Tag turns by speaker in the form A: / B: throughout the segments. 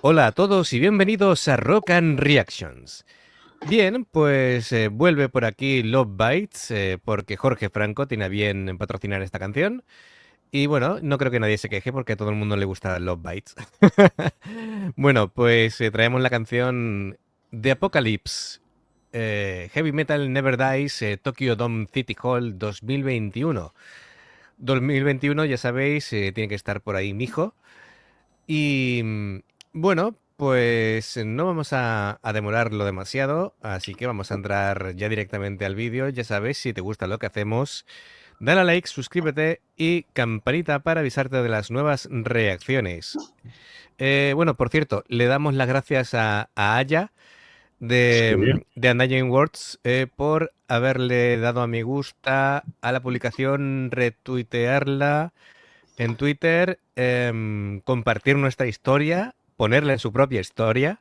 A: Hola a todos y bienvenidos a Rock and Reactions. Bien, pues vuelve por aquí Love Bites, porque Jorge Franco tiene a bien patrocinar esta canción. Y bueno, no creo que nadie se queje porque a todo el mundo le gusta Love Bites. Bueno, pues traemos la canción The Apocalypse, Heavy Metal Never Dies, Tokyo Dome City Hall 2021. 2021, ya sabéis, tiene que estar por ahí Mijo. Y bueno, pues no vamos a demorarlo demasiado, así que vamos a entrar ya directamente al vídeo. Ya sabes, si te gusta lo que hacemos, dale a like, suscríbete y campanita para avisarte de las nuevas reacciones. Bueno, por cierto, le damos las gracias a Aya
B: Sí,
A: de Undying Words por haberle dado a me gusta a la publicación, retuitearla en Twitter, compartir nuestra historia, ponerla en su propia historia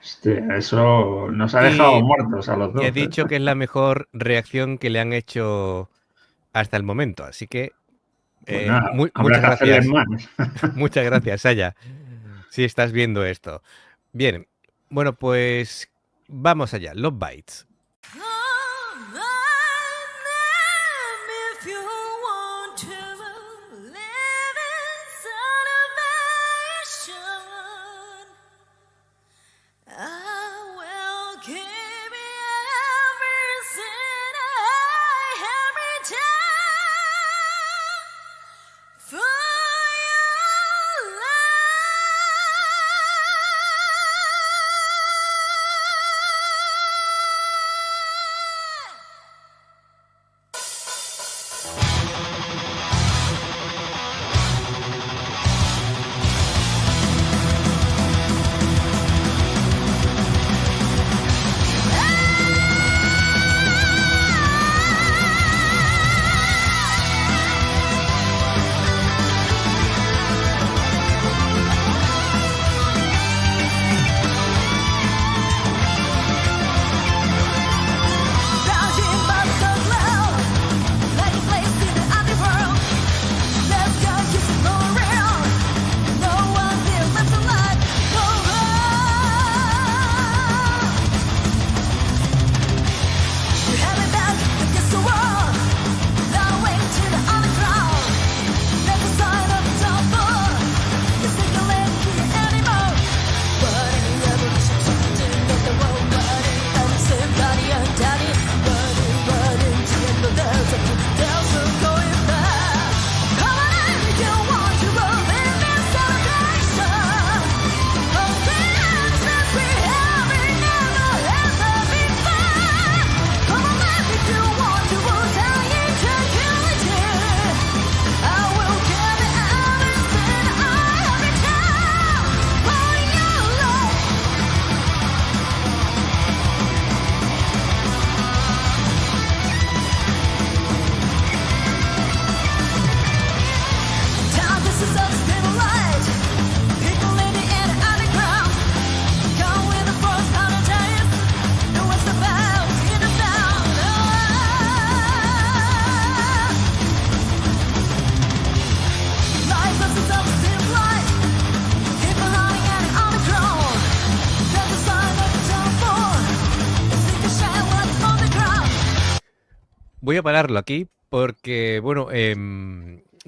B: hostia, eso nos ha dejado
A: y,
B: muertos a los
A: y ha
B: dos, ¿eh?
A: dicho que es la mejor reacción que le han hecho hasta el momento. Así que
B: Pues nada, habrá
A: muchas
B: que hacerles
A: gracias,
B: más.
A: muchas gracias, Saya, si estás viendo esto. Bien, bueno, pues vamos allá, Love Bites.
C: Come on, if you want to live in salvation, I will give you everything every time for your life. Dodging bugs of love, like a place in the underworld. Let's go, kiss it all around. No one there left alive. No run. We're heading back against the wall. Long way to the underground. Never sign of a downfall. You think you'll let me anymore. But any revolution, something of the world. But any innocent body undone. But into the end of there's no going back. Come on, if you want to live in this celebration. Oh, the innocence we have, it never ever before. Come on, if you want to tell you tranquility. I will give you everything I have in town for your love. Time this is us in the light. People living in the underground. Come with the force on the giants. And what's the bells in the sound? Life is us in the light. People hiding in the underground. There's a sign of the downfall. Think the shine light on the ground.
A: Voy a pararlo aquí porque, bueno,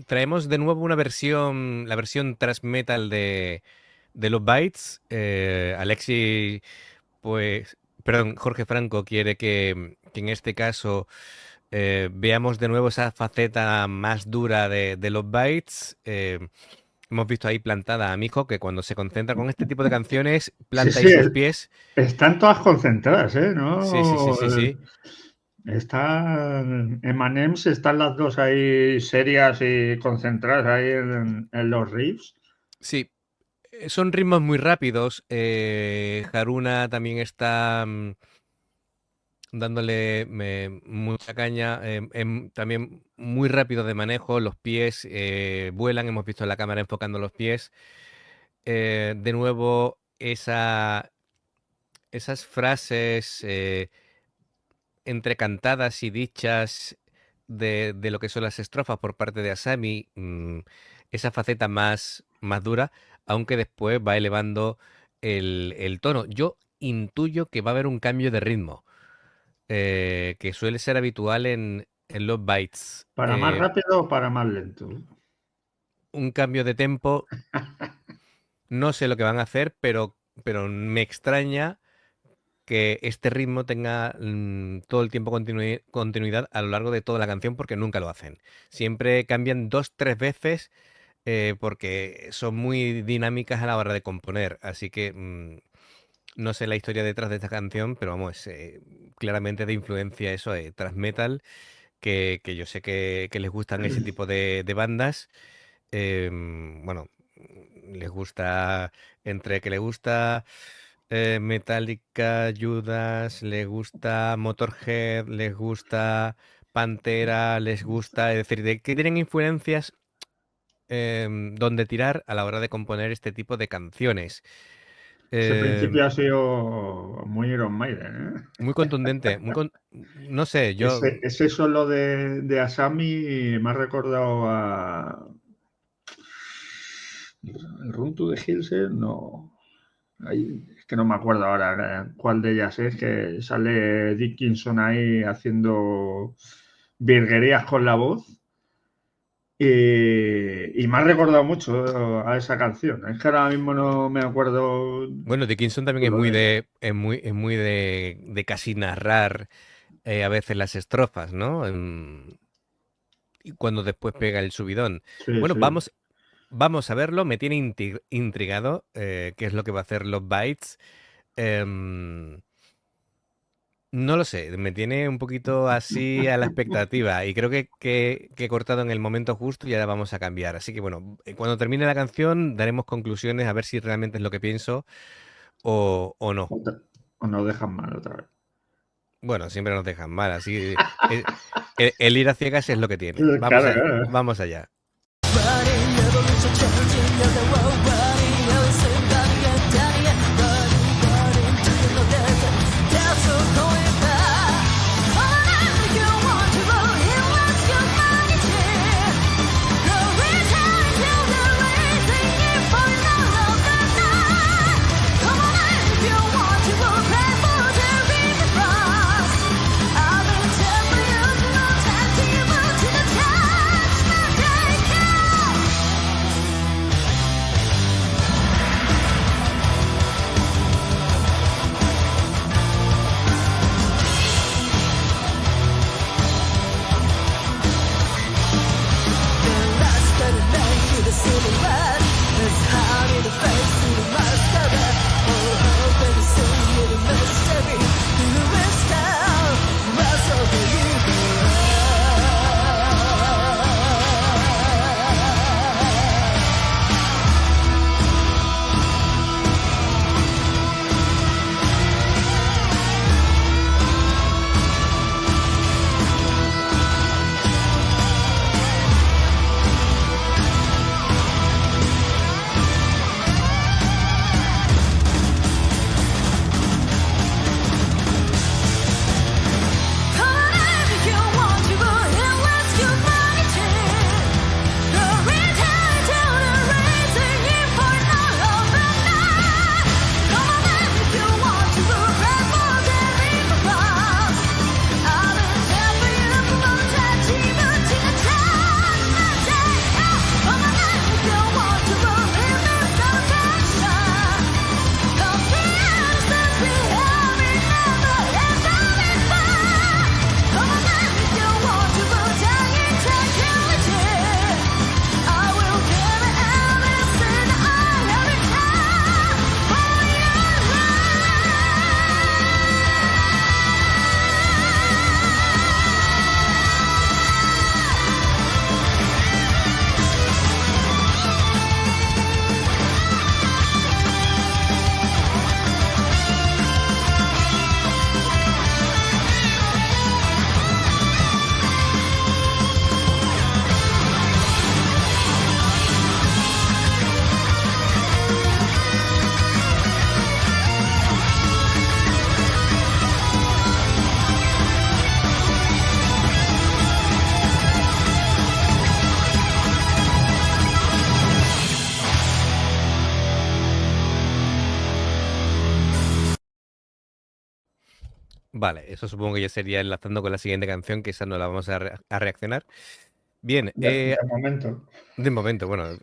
A: traemos de nuevo una versión, la versión thrash metal de Love Bites. Alexi, pues, perdón, Jorge Franco quiere que en este caso veamos de nuevo esa faceta más dura de Love Bites. Hemos visto ahí plantada a Mijo que cuando se concentra con este tipo de canciones
B: Sí,
A: planta ahí
B: sí,
A: sus pies.
B: están todas concentradas, ¿eh?
A: Sí, sí, sí,
B: No,
A: sí, sí.
B: están Emanems, están las dos ahí serias y concentradas ahí en los riffs.
A: Sí, son ritmos muy rápidos. Haruna también está dándole mucha caña. También muy rápido de manejo. Los pies vuelan. Hemos visto la cámara enfocando los pies. De nuevo, esas frases entre cantadas y dichas de lo que son las estrofas por parte de Asami. Esa faceta más dura. Aunque después va elevando el tono. Yo intuyo que va a haber un cambio de ritmo, que suele ser habitual en Love Bites.
B: ¿Para más rápido o para más lento?
A: Un cambio de tempo. No sé lo que van a hacer, pero me extraña que este ritmo tenga todo el tiempo continuidad a lo largo de toda la canción, porque nunca lo hacen. Siempre cambian 2-3 veces, porque son muy dinámicas a la hora de componer. Así que no sé la historia detrás de esta canción, pero vamos, claramente de influencia eso, thrash metal, que yo sé que les gustan ese tipo de bandas. Bueno, les gusta, entre que le gusta Metallica, Judas, les gusta Motorhead, les gusta Pantera, les gusta, es decir, de que tienen influencias donde tirar a la hora de componer este tipo de canciones.
B: Ese principio ha sido muy Iron Maiden,
A: Muy contundente, no sé, yo...
B: Ese solo de Asami me ha recordado a... ¿El Run to the Hills? No. Es que no me acuerdo ahora cuál de ellas es, que sale Dickinson ahí haciendo virguerías con la voz. Y me ha recordado mucho a esa canción. Es que ahora mismo no me acuerdo.
A: Bueno, Dickinson también es muy de casi narrar a veces las estrofas, ¿no? Y cuando después pega el subidón.
B: Sí,
A: Bueno,
B: sí.
A: vamos a verlo. Me tiene intrigado qué es lo que va a hacer Love Bites. No lo sé, me tiene un poquito así a la expectativa y creo que he cortado en el momento justo y ahora vamos a cambiar. Así que bueno, cuando termine la canción daremos conclusiones a ver si realmente es lo que pienso o no.
B: O nos dejan mal otra vez.
A: Bueno, siempre nos dejan mal, así el ir a ciegas es lo que tiene.
B: Claro.
A: Vamos allá. Vale, eso supongo que ya sería enlazando con la siguiente canción, que esa no la vamos a reaccionar. Bien,
B: De momento.
A: de momento, bueno,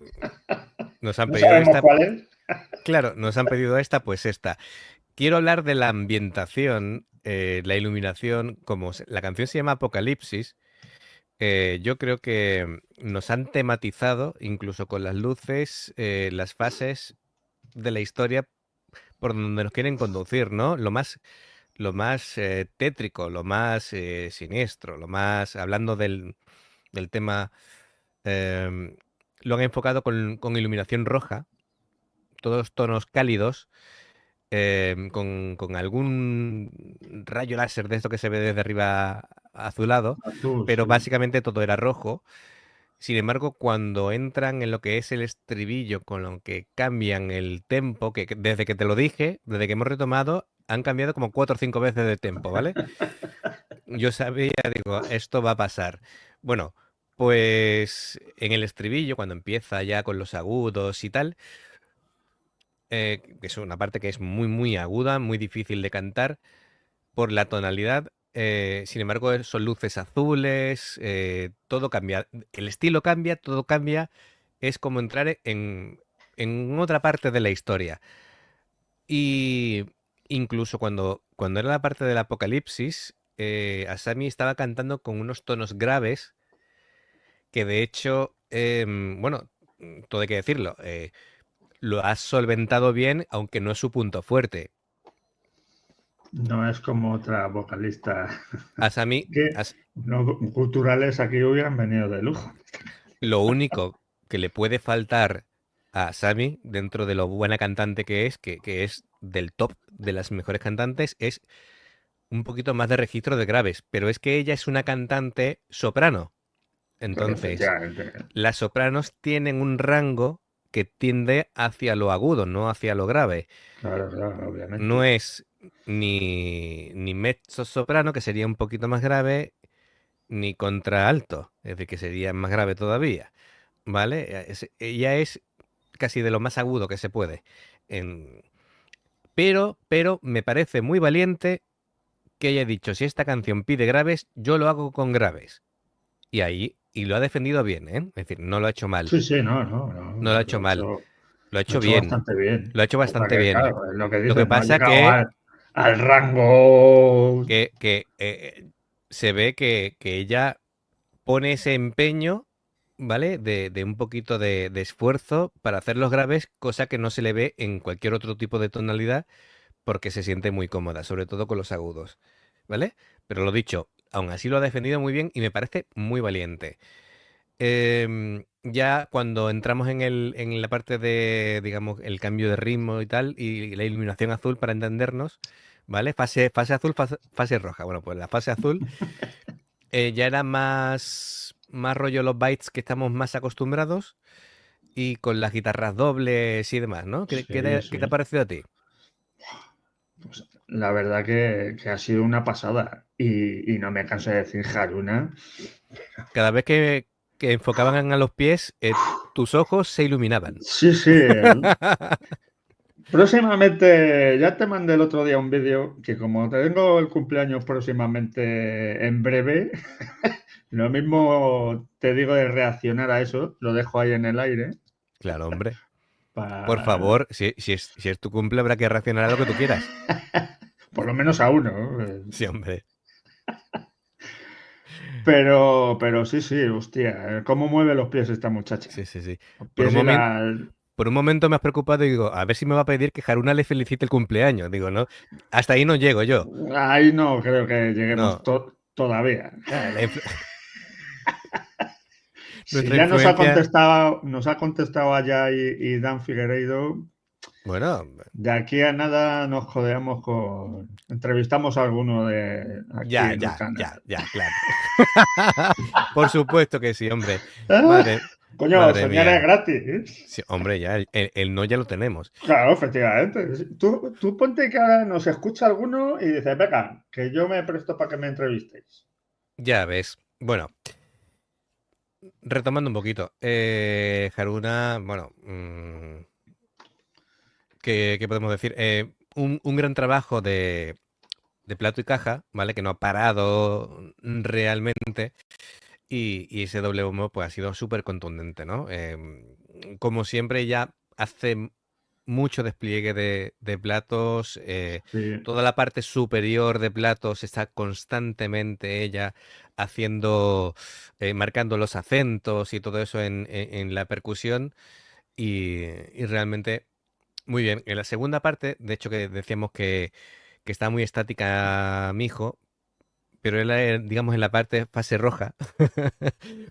A: nos han
B: No
A: pedido
B: sabemos
A: esta.
B: cuál es.
A: Claro, nos han pedido esta, pues esta. Quiero hablar de la ambientación, la iluminación, la canción se llama Apocalipsis. Yo creo que nos han tematizado, incluso con las luces, las fases de la historia por donde nos quieren conducir, ¿no? Lo más tétrico, lo más siniestro, lo más, hablando del tema, em, lo han enfocado con iluminación roja, todos tonos cálidos, con algún rayo láser de esto que se ve desde arriba azulado,
B: Azul,
A: pero
B: sí.
A: básicamente todo era rojo. Sin embargo, cuando entran en lo que es el estribillo, con lo que cambian el tempo, que desde que te lo dije, desde que hemos retomado, han cambiado como 4 o 5 veces de tempo, ¿vale? Yo sabía, digo, esto va a pasar. Bueno, pues en el estribillo, cuando empieza ya con los agudos y tal, que es una parte que es muy, muy aguda, muy difícil de cantar por la tonalidad. Sin embargo, son luces azules, todo cambia. El estilo cambia, todo cambia. Es como entrar en otra parte de la historia. Y incluso cuando era la parte del apocalipsis, Asami estaba cantando con unos tonos graves que de hecho, bueno, todo hay que decirlo, lo ha solventado bien, aunque no es su punto fuerte.
B: No es como otra vocalista
A: Asami,
B: que no culturales aquí hubieran venido de lujo.
A: lo único que le puede faltar a Asami, dentro de lo buena cantante que es, que es del top de las mejores cantantes, es un poquito más de registro de graves. Pero es que ella es una cantante soprano.
B: Claro,
A: Entonces,
B: efectivamente.
A: las sopranos tienen un rango que tiende hacia lo agudo, no hacia lo grave.
B: Claro, claro,
A: No
B: obviamente.
A: es ni mezzo soprano, que sería un poquito más grave, ni contraalto, es decir, que sería más grave todavía. ¿Vale? Ella es casi de lo más agudo que se puede. En- pero me parece muy valiente que haya dicho, si esta canción pide graves, yo lo hago con graves. Y lo ha defendido bien, ¿eh? Es decir, no lo ha hecho mal.
B: Sí, sí, no,
A: No lo ha hecho mal. Lo ha
B: lo ha
A: hecho
B: hecho
A: bien.
B: bastante bien.
A: Lo ha hecho
B: Hasta
A: bastante
B: que,
A: bien.
B: claro, es lo que
A: Lo
B: dices,
A: que
B: no ha
A: pasa
B: llegado
A: que,
B: al rango.
A: se ve que ella pone ese empeño, ¿vale? De un poquito de esfuerzo para hacer los graves, cosa que no se le ve en cualquier otro tipo de tonalidad porque se siente muy cómoda, sobre todo con los agudos, ¿vale? Pero lo dicho, aún así lo ha defendido muy bien y me parece muy valiente. Ya cuando entramos en la parte de, digamos, el cambio de ritmo y tal, y la iluminación azul para entendernos, ¿vale? Fase azul, fase roja. Bueno, pues la fase azul ya era más rollo los bytes que estamos más acostumbrados y con las guitarras dobles y demás, ¿no? ¿Qué, qué
B: Sí,
A: te, qué te ha
B: sí.
A: parecido a ti?
B: Pues la verdad que ha sido una pasada. Y no me canso de decir Haruna.
A: Cada vez que enfocaban a los pies, tus ojos se iluminaban.
B: Sí, sí. Próximamente, ya te mandé el otro día un vídeo que como tengo el cumpleaños próximamente en breve, lo mismo te digo de reaccionar a eso, lo dejo ahí en el aire.
A: Claro, hombre. Por
B: Para...
A: favor, si es tu cumple, habrá que reaccionar a lo que tú quieras.
B: Por lo menos a uno. ¿No?
A: Sí, hombre.
B: Pero sí, sí, hostia, ¿cómo mueve los pies esta muchacha?
A: Sí, sí, sí.
B: Los
A: Por
B: pies
A: un
B: y
A: momento,
B: la...
A: por un momento me has preocupado y digo, a ver si me va a pedir que Haruna le felicite el cumpleaños. Digo, no, hasta ahí no llego yo.
B: Ahí no creo que lleguemos
A: No.
B: todavía. Si
A: Nuestra
B: ya
A: influencia.
B: nos ha contestado allá y Dan Figueiredo,
A: Bueno,
B: de aquí a nada nos jodeamos con... Entrevistamos a alguno de aquí
A: ya,
B: en el
A: ya, ya,
B: canal.
A: ya, claro. Por supuesto que sí, hombre.
B: Ah,
A: Madre,
B: coño,
A: madre
B: soñar es
A: mía.
B: gratis.
A: Sí, hombre, ya, el no ya lo tenemos.
B: Claro, efectivamente. Tú ponte que ahora nos escucha alguno y dices, venga, que yo me presto para que me entrevistéis.
A: Ya ves. Bueno, retomando un poquito. Haruna, bueno, ¿qué podemos decir? Un gran trabajo de plato y caja, ¿vale? Que no ha parado realmente. Y ese doble bombo pues ha sido súper contundente, ¿no? Como siempre, ella hace mucho despliegue de platos.
B: Sí.
A: Toda la parte superior de platos está constantemente ella haciendo, marcando los acentos y todo eso en la percusión. Y realmente muy bien. En la segunda parte, de hecho que decíamos que está muy estática mi hijo, pero él, digamos, en la parte fase roja.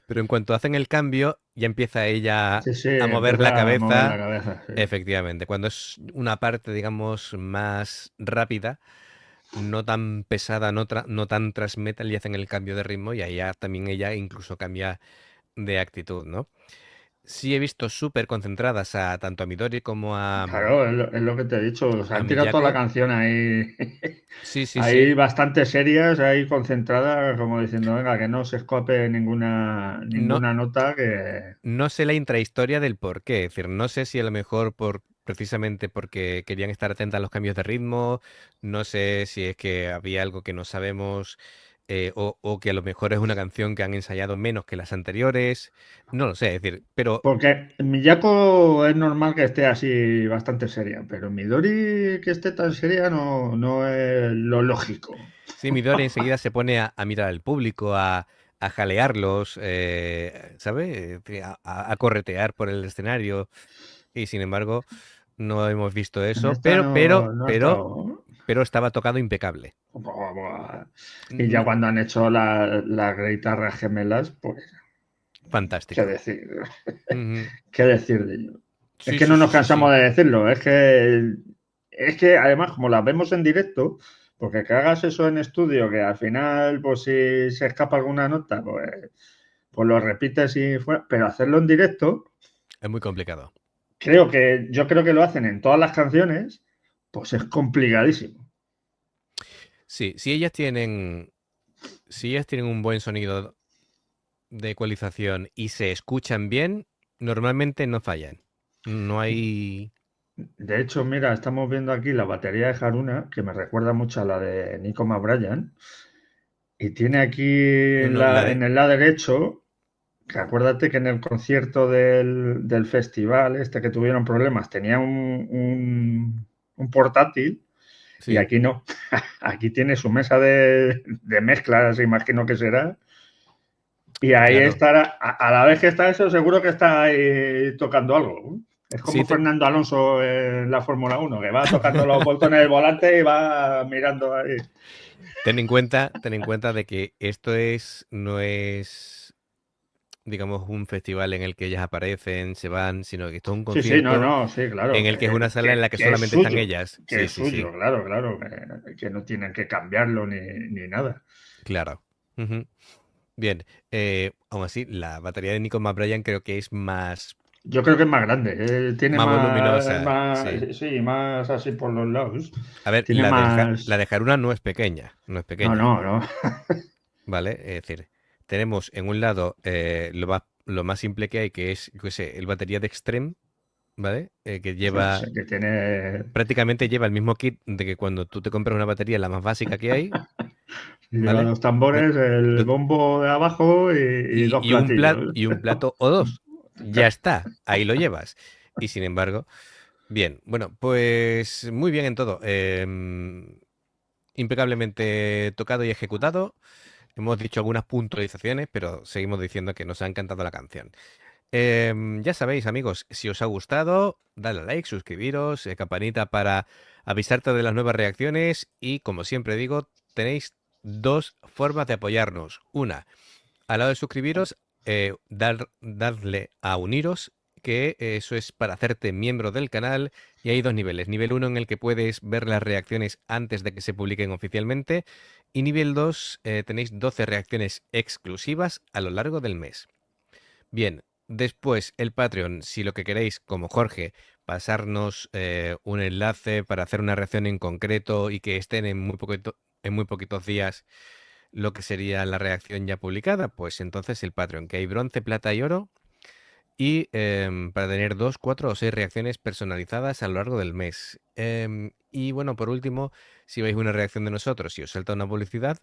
A: Pero en cuanto hacen el cambio, ya empieza ella
B: Sí, sí,
A: a mover la
B: empieza a mover la
A: cabeza.
B: cabeza, sí.
A: Efectivamente, cuando es una parte, digamos, más rápida, no tan pesada, no tan transmetal, y hacen el cambio de ritmo, y ahí ya también ella incluso cambia de actitud, ¿no? Sí he visto súper concentradas a tanto a Midori como
B: Claro, es lo que te he dicho. Se
A: a
B: han tirado toda la
A: Miyako.
B: canción ahí,
A: Sí, sí,
B: ahí
A: sí.
B: bastante serias, ahí concentradas, como diciendo, venga, que no se escape
A: No,
B: ninguna nota, que
A: no sé la intrahistoria del por qué. Es decir, no sé si a lo mejor precisamente porque querían estar atentas a los cambios de ritmo, no sé si es que había algo que no sabemos, o que a lo mejor es una canción que han ensayado menos que las anteriores. No lo sé, es decir, pero
B: porque Miyako es normal que esté así bastante seria, pero Midori que esté tan seria no es lo lógico.
A: sí, Midori enseguida se pone a mirar al público, a jalearlos, ¿sabes? A corretear por el escenario. Y sin embargo, no hemos visto
B: En
A: eso,
B: esta no ha estado.
A: pero estaba tocado impecable.
B: Buah, buah. Y ya
A: No-
B: cuando han hecho las guitarras gemelas, pues, ¿qué
A: fantástico.
B: decir?
A: Ujú.
B: ¿Qué decir de ello? Es
A: Sí,
B: que
A: sí,
B: no
A: sí,
B: nos
A: sí,
B: cansamos
A: sí.
B: de decirlo, es que además, como las vemos en directo, porque que hagas eso en estudio, que al final, pues si se escapa alguna nota, pues lo repites y fuera, pero hacerlo en directo,
A: Es muy complicado.
B: yo creo que lo hacen en todas las canciones, pues es complicadísimo.
A: Sí, si ellas tienen un buen sonido de ecualización y se escuchan bien, normalmente no fallan. No hay...
B: De hecho, mira, estamos viendo aquí la batería de Haruna, que me recuerda mucho a la de Nico McBride, y tiene aquí
A: No,
B: en,
A: no, la
B: la,
A: de...
B: en el lado derecho, que acuérdate que en el concierto del festival este que tuvieron problemas tenía un portátil y
A: Sí,
B: aquí no. Aquí tiene su mesa de mezclas, imagino que será. Y ahí
A: claro.
B: estará, a la vez que está eso, seguro que está ahí tocando algo. Es
A: Sí,
B: como Fernando Alonso en la Fórmula 1, que va tocando los botones del volante y va mirando ahí.
A: ten en cuenta de que esto no es, digamos, un festival en el que ellas aparecen, se van, sino que esto es un
B: Sí, sí,
A: concierto
B: no, sí, claro,
A: en el que es una sala en la que solamente están ellas.
B: que
A: Sí,
B: es
A: sí, sí,
B: suyo, claro, que no tienen que cambiarlo ni nada.
A: claro. Ujú. Bien, aún así, la batería de Nico McBride creo que es
B: Yo creo que es más grande, tiene
A: más voluminosa,
B: más,
A: sí.
B: sí, más así por los lados.
A: A ver,
B: Tiene
A: la
B: más.
A: de Haruna no es pequeña, no es
B: No,
A: pequeña,
B: no.
A: ¿vale? Es decir, tenemos en un lado lo más simple que hay, que es, yo qué sé, el batería de Extreme, ¿vale? Que
B: O sea,
A: lleva,
B: que tiene
A: prácticamente lleva el mismo kit de que cuando tú te compras una batería, la más básica que hay,
B: lleva
A: ¿vale?
B: dos tambores, el
A: Lo-
B: bombo de abajo y dos platillos.
A: y un plato o dos. Ya está, ahí lo llevas. Y sin embargo, bien, bueno, pues muy bien en todo. Impecablemente tocado y ejecutado. Hemos dicho algunas puntualizaciones, pero seguimos diciendo que nos ha encantado la canción. Ya sabéis, amigos, si os ha gustado, dale a like, suscribiros, campanita para avisarte de las nuevas reacciones y, como siempre digo, tenéis dos formas de apoyarnos. Una, al lado de suscribiros, darle a uniros, que eso es para hacerte miembro del canal. Y hay dos niveles. Nivel uno en el que puedes ver las reacciones antes de que se publiquen oficialmente. Y nivel 2, tenéis 12 reacciones exclusivas a lo largo del mes. Bien, después el Patreon, si lo que queréis, como Jorge, pasarnos un enlace para hacer una reacción en concreto y que estén en muy poquitos días lo que sería la reacción ya publicada, pues entonces el Patreon, que hay bronce, plata y oro. y para tener 2, 4 o 6 reacciones personalizadas a lo largo del mes. Y bueno, por último, si veis una reacción de nosotros y os salta una publicidad,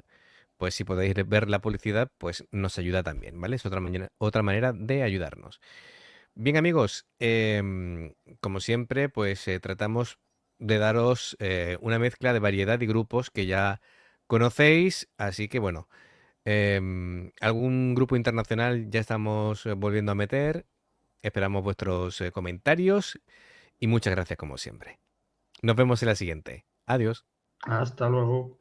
A: pues si podéis ver la publicidad, pues nos ayuda también, ¿vale? Es otra manera de ayudarnos. Bien, amigos, como siempre, pues tratamos de daros una mezcla de variedad y grupos que ya conocéis, así que bueno, algún grupo internacional ya estamos volviendo a meter. Esperamos vuestros comentarios y muchas gracias como siempre. Nos vemos en la siguiente. Adiós.
B: Hasta luego.